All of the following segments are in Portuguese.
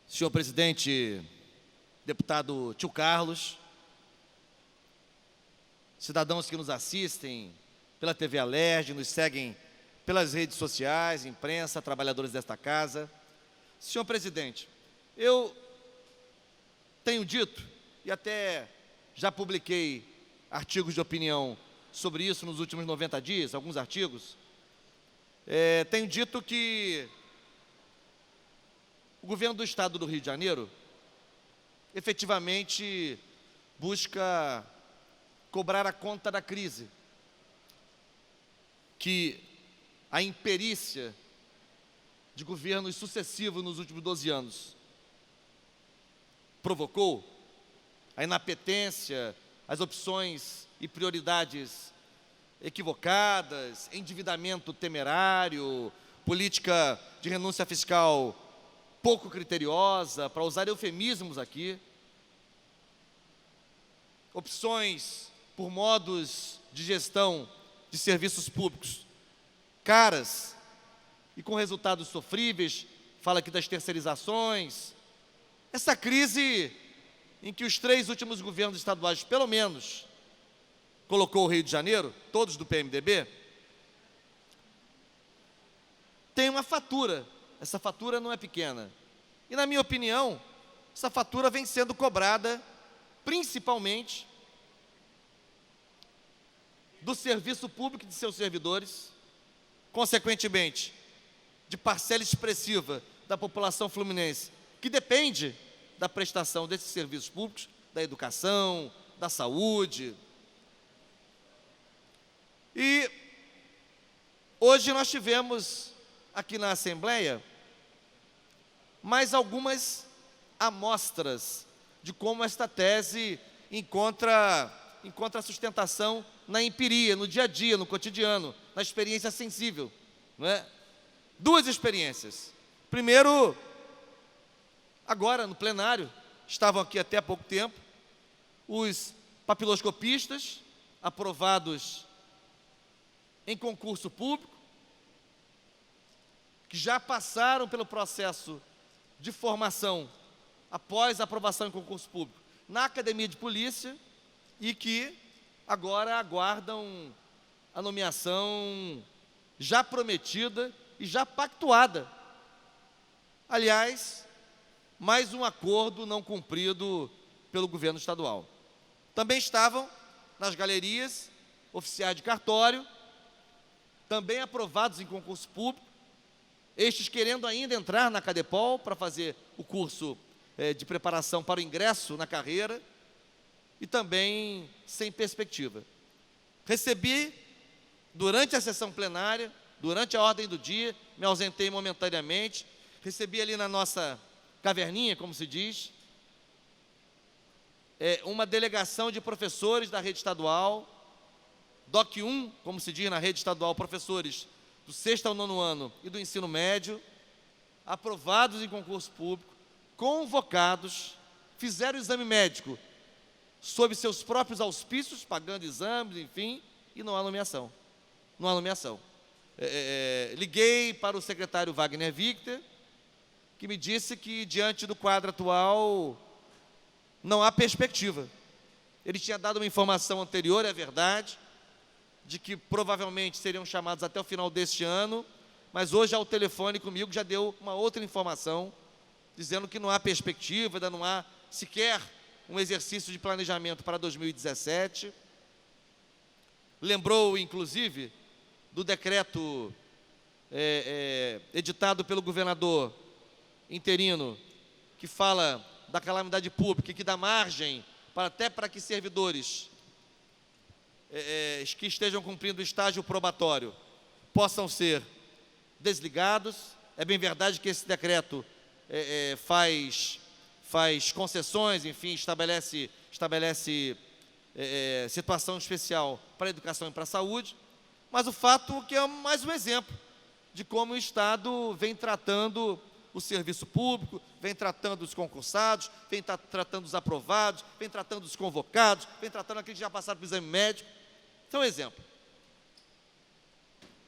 Senhor presidente, deputado Tio Carlos, cidadãos que nos assistem pela TV Alerj, nos seguem pelas redes sociais, imprensa, trabalhadores desta casa. Senhor presidente, eu tenho dito, e até já publiquei artigos de opinião sobre isso nos últimos 90 dias, alguns artigos, tenho dito que o governo do Estado do Rio de Janeiro efetivamente busca cobrar a conta da crise, que a imperícia de governos sucessivos nos últimos 12 anos provocou, a inapetência, as opções e prioridades equivocadas, endividamento temerário, política de renúncia fiscal pouco criteriosa, para usar eufemismos aqui, opções por modos de gestão de serviços públicos caras e com resultados sofríveis, fala aqui das terceirizações. Essa crise em que os 3 últimos governos estaduais, pelo menos, colocou o Rio de Janeiro, todos do PMDB, tem uma fatura. Essa fatura não é pequena. E, na minha opinião, essa fatura vem sendo cobrada principalmente do serviço público e de seus servidores, consequentemente, de parcela expressiva da população fluminense, que depende da prestação desses serviços públicos, da educação, da saúde. E hoje nós tivemos aqui na Assembleia mais algumas amostras de como esta tese encontra sustentação na empiria, no dia a dia, no cotidiano, na experiência sensível, não é? 2 experiências. Primeiro, agora no plenário, estavam aqui até há pouco tempo, os papiloscopistas aprovados em concurso público, que já passaram pelo processo de formação após a aprovação em concurso público na Academia de Polícia e que agora aguardam a nomeação já prometida e já pactuada. Aliás, mais um acordo não cumprido pelo governo estadual. Também estavam nas galerias oficiais de cartório, também aprovados em concurso público, estes querendo ainda entrar na Cadepol para fazer o curso de preparação para o ingresso na carreira e também sem perspectiva. Recebi, durante a sessão plenária, durante a ordem do dia, me ausentei momentaneamente, recebi ali na nossa caverninha, como se diz, uma delegação de professores da rede estadual, DOC 1, como se diz na rede estadual, professores do 6º ao 9º ano e do ensino médio, aprovados em concurso público, convocados, fizeram o exame médico sob seus próprios auspícios, pagando exames, enfim, e não há nomeação. Não há nomeação. Liguei para o secretário Wagner Victor, que me disse que, diante do quadro atual, não há perspectiva. Ele tinha dado uma informação anterior, é verdade, de que provavelmente seriam chamados até o final deste ano, mas hoje, ao telefone comigo, já deu uma outra informação, dizendo que não há perspectiva, ainda não há sequer um exercício de planejamento para 2017. Lembrou, inclusive, do decreto editado pelo governador interino, que fala da calamidade pública e que dá margem até para que servidores que estejam cumprindo o estágio probatório possam ser desligados. É bem verdade que esse decreto faz concessões, enfim, estabelece situação especial para a educação e para a saúde, mas o fato é que é mais um exemplo de como o Estado vem tratando o serviço público, vem tratando os concursados, vem tratando os aprovados, vem tratando os convocados, vem tratando aqueles que já passaram pelo exame médico. Então, um exemplo.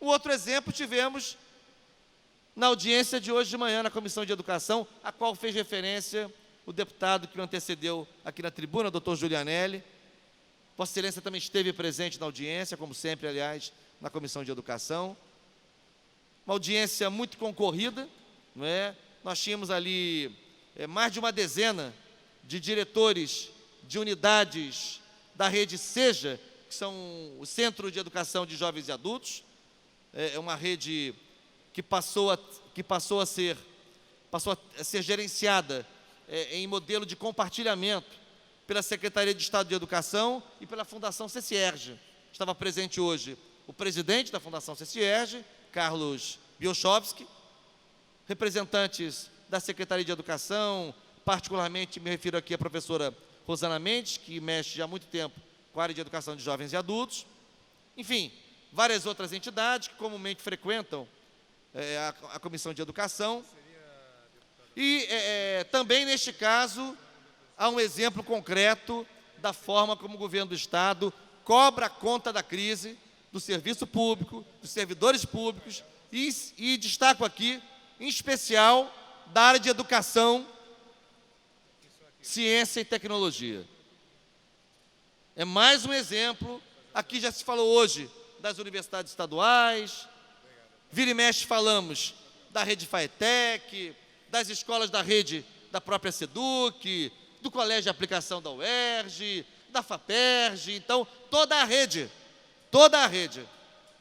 Um outro exemplo tivemos na audiência de hoje de manhã na Comissão de Educação, a qual fez referência o deputado que me antecedeu aqui na tribuna, doutor Giulianelli. Vossa Excelência também esteve presente na audiência, como sempre, aliás, na Comissão de Educação. Uma audiência muito concorrida, não é? Nós tínhamos ali mais de uma dezena de diretores de unidades da rede SEJA, que são o Centro de Educação de Jovens e Adultos. É uma rede que passou a ser gerenciada em modelo de compartilhamento pela Secretaria de Estado de Educação e pela Fundação CECIERJ. Estava presente hoje o presidente da Fundação CECIERJ, Carlos Biochovski, representantes da Secretaria de Educação, particularmente me refiro aqui à professora Rosana Mendes, que mexe já há muito tempo com a área de educação de jovens e adultos. Enfim, várias outras entidades que comumente frequentam a Comissão de Educação. E também, neste caso, há um exemplo concreto da forma como o governo do Estado cobra a conta da crise do serviço público, dos servidores públicos, e destaco aqui, em especial, da área de educação, ciência e tecnologia. É mais um exemplo, aqui já se falou hoje das universidades estaduais, vira e mexe falamos da rede FAETEC, das escolas da rede da própria SEDUC, do Colégio de Aplicação da UERJ, da FAPERJ, então toda a rede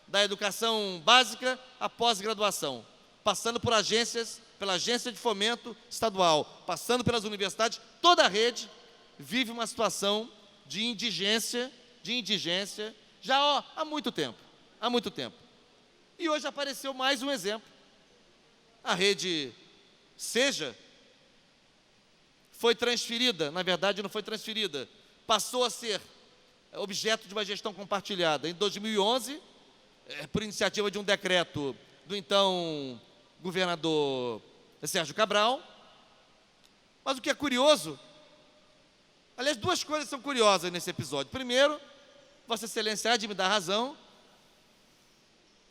da educação básica à pós-graduação, passando por agências, pela agência de fomento estadual, passando pelas universidades, toda a rede vive uma situação de indigência, já há muito tempo. E hoje apareceu mais um exemplo. A rede SEJA foi transferida, na verdade não foi transferida, passou a ser objeto de uma gestão compartilhada em 2011, por iniciativa de um decreto do então governador Sérgio Cabral. Mas o que é curioso, aliás, duas coisas são curiosas nesse episódio. Primeiro, Vossa Excelência há de me dar razão,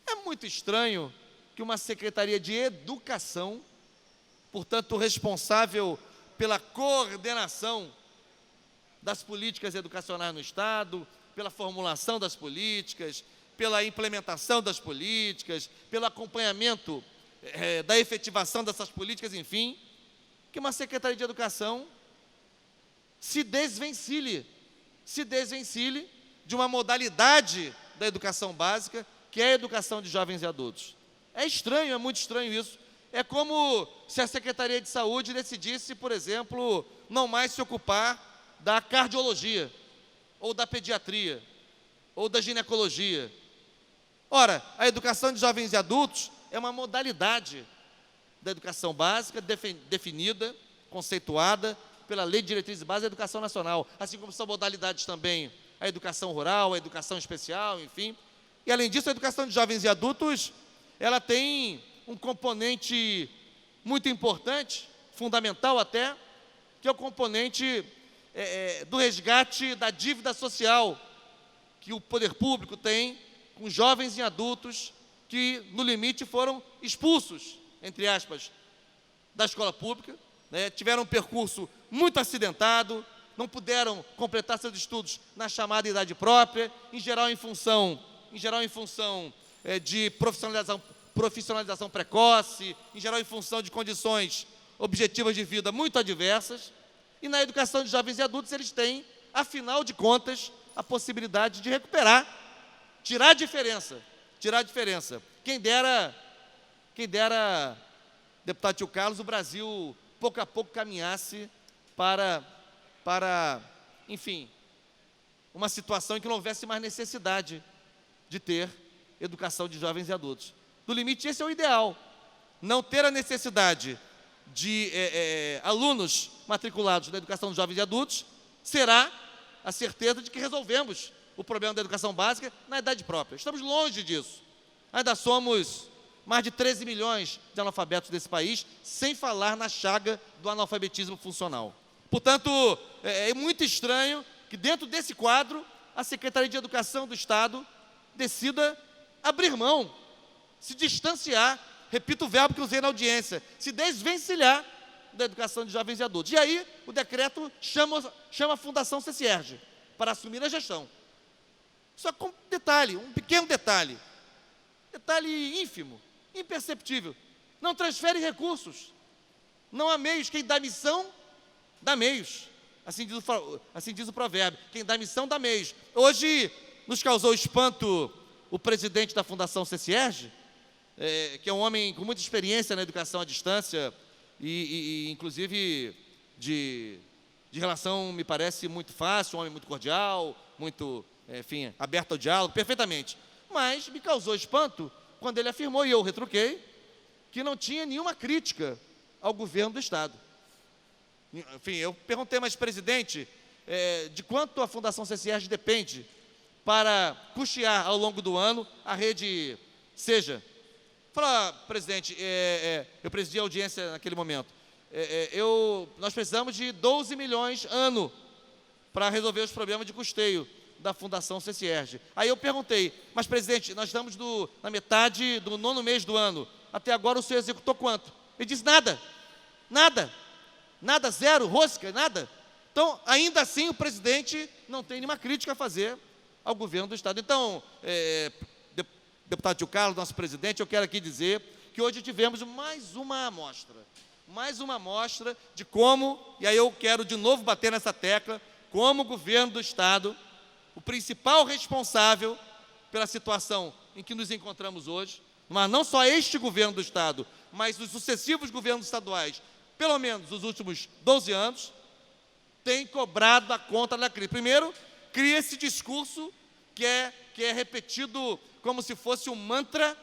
é muito estranho que uma Secretaria de Educação, portanto responsável pela coordenação das políticas educacionais no Estado, pela formulação das políticas, pela implementação das políticas, pelo acompanhamento da efetivação dessas políticas, enfim, que uma Secretaria de Educação se desvencilhe de uma modalidade da educação básica, que é a educação de jovens e adultos. É estranho, é muito estranho isso. É como se a Secretaria de Saúde decidisse, por exemplo, não mais se ocupar da cardiologia, ou da pediatria, ou da ginecologia. Ora, a educação de jovens e adultos é uma modalidade da educação básica, definida, conceituada pela Lei de Diretrizes Básicas da Educação Nacional, assim como são modalidades também a educação rural, a educação especial, enfim. E, além disso, a educação de jovens e adultos, ela tem um componente muito importante, fundamental até, que é o componente do resgate da dívida social que o poder público tem com jovens e adultos que, no limite, foram expulsos, entre aspas, da escola pública, tiveram um percurso muito acidentado, não puderam completar seus estudos na chamada idade própria, em geral em função de profissionalização precoce, em geral em função de condições objetivas de vida muito adversas. E na educação de jovens e adultos eles têm, afinal de contas, a possibilidade de recuperar, tirar a diferença. Quem dera, deputado Tio Carlos, o Brasil pouco a pouco caminhasse para, enfim, uma situação em que não houvesse mais necessidade de ter educação de jovens e adultos. No limite, esse é o ideal. Não ter a necessidade de alunos matriculados na educação de jovens e adultos será a certeza de que resolvemos o problema da educação básica na idade própria. Estamos longe disso. Ainda somos mais de 13 milhões de analfabetos desse país, sem falar na chaga do analfabetismo funcional. Portanto, é muito estranho que, dentro desse quadro, a Secretaria de Educação do Estado decida abrir mão, se distanciar repito o verbo que usei na audiência, se desvencilhar da educação de jovens e adultos. E aí, o decreto chama a Fundação CCERJ para assumir a gestão. Só com um detalhe, um pequeno detalhe ínfimo, imperceptível. Não transfere recursos. Não há meios. Quem dá missão, dá meios. Assim diz o provérbio. Quem dá missão, dá meios. Hoje, nos causou espanto o presidente da Fundação CCERJ, que é um homem com muita experiência na educação à distância e inclusive, de relação, me parece, muito fácil, um homem muito cordial, muito, enfim, aberto ao diálogo, perfeitamente. Mas me causou espanto quando ele afirmou, e eu retruquei, que não tinha nenhuma crítica ao governo do Estado. Enfim, eu perguntei, mas presidente, de quanto a Fundação CCERJ depende para custear ao longo do ano a rede Seja? Falou, presidente, eu presidi a audiência naquele momento, nós precisamos de 12 milhões ano para resolver os problemas de custeio da Fundação CCERJ. Aí eu perguntei, mas presidente, nós estamos na metade do 9º mês do ano, até agora o senhor executou quanto? Ele disse, nada, zero, rosca, nada. Então, ainda assim, o presidente não tem nenhuma crítica a fazer ao governo do Estado. Então, deputado Tio Carlos, nosso presidente, eu quero aqui dizer que hoje tivemos mais uma amostra de como, e aí eu quero de novo bater nessa tecla, como o governo do Estado, o principal responsável pela situação em que nos encontramos hoje, mas não só este governo do Estado, mas os sucessivos governos estaduais, pelo menos os últimos 12 anos, tem cobrado a conta da crise. Primeiro, cria esse discurso que é repetido como se fosse um mantra,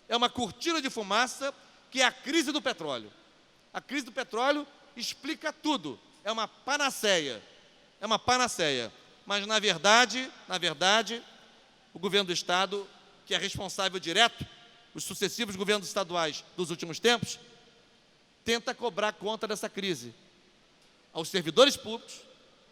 é uma cortina de fumaça, que é a crise do petróleo. A crise do petróleo explica tudo, é uma panaceia, mas na verdade, o governo do Estado, que é responsável direto, os sucessivos governos estaduais dos últimos tempos, tenta cobrar conta dessa crise aos servidores públicos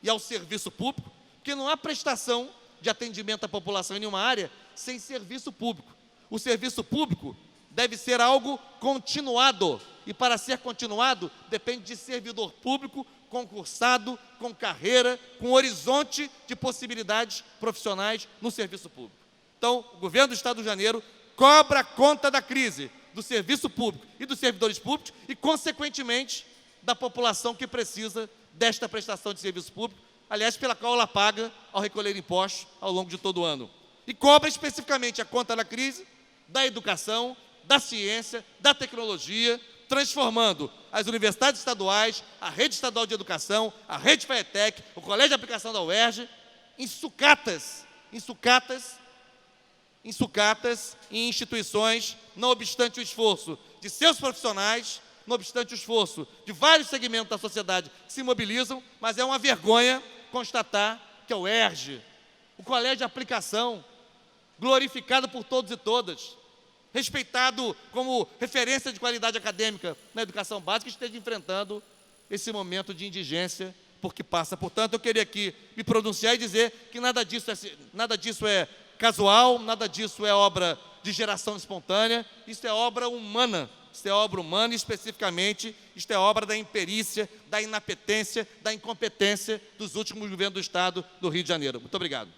e ao serviço público, porque não há prestação de atendimento à população em nenhuma área sem serviço público. O serviço público deve ser algo continuado, e para ser continuado depende de servidor público concursado, com carreira, com horizonte de possibilidades profissionais no serviço público. Então, o governo do Estado do Rio de Janeiro cobra conta da crise do serviço público e dos servidores públicos e, consequentemente, da população que precisa desta prestação de serviço público, aliás, pela qual ela paga ao recolher impostos ao longo de todo o ano. E cobra especificamente a conta da crise, da educação, da ciência, da tecnologia, transformando as universidades estaduais, a rede estadual de educação, a rede FAETEC, o colégio de aplicação da UERJ, em sucatas em instituições, não obstante o esforço de seus profissionais, não obstante o esforço de vários segmentos da sociedade que se mobilizam, mas é uma vergonha constatar que a UERJ, o colégio de aplicação, glorificado por todos e todas, respeitado como referência de qualidade acadêmica na educação básica, esteja enfrentando esse momento de indigência por que passa. Portanto, eu queria aqui me pronunciar e dizer que nada disso é casual, nada disso é obra de geração espontânea, isso é obra humana, e especificamente, isto é obra da imperícia, da inapetência, da incompetência dos últimos governos do Estado do Rio de Janeiro. Muito obrigado.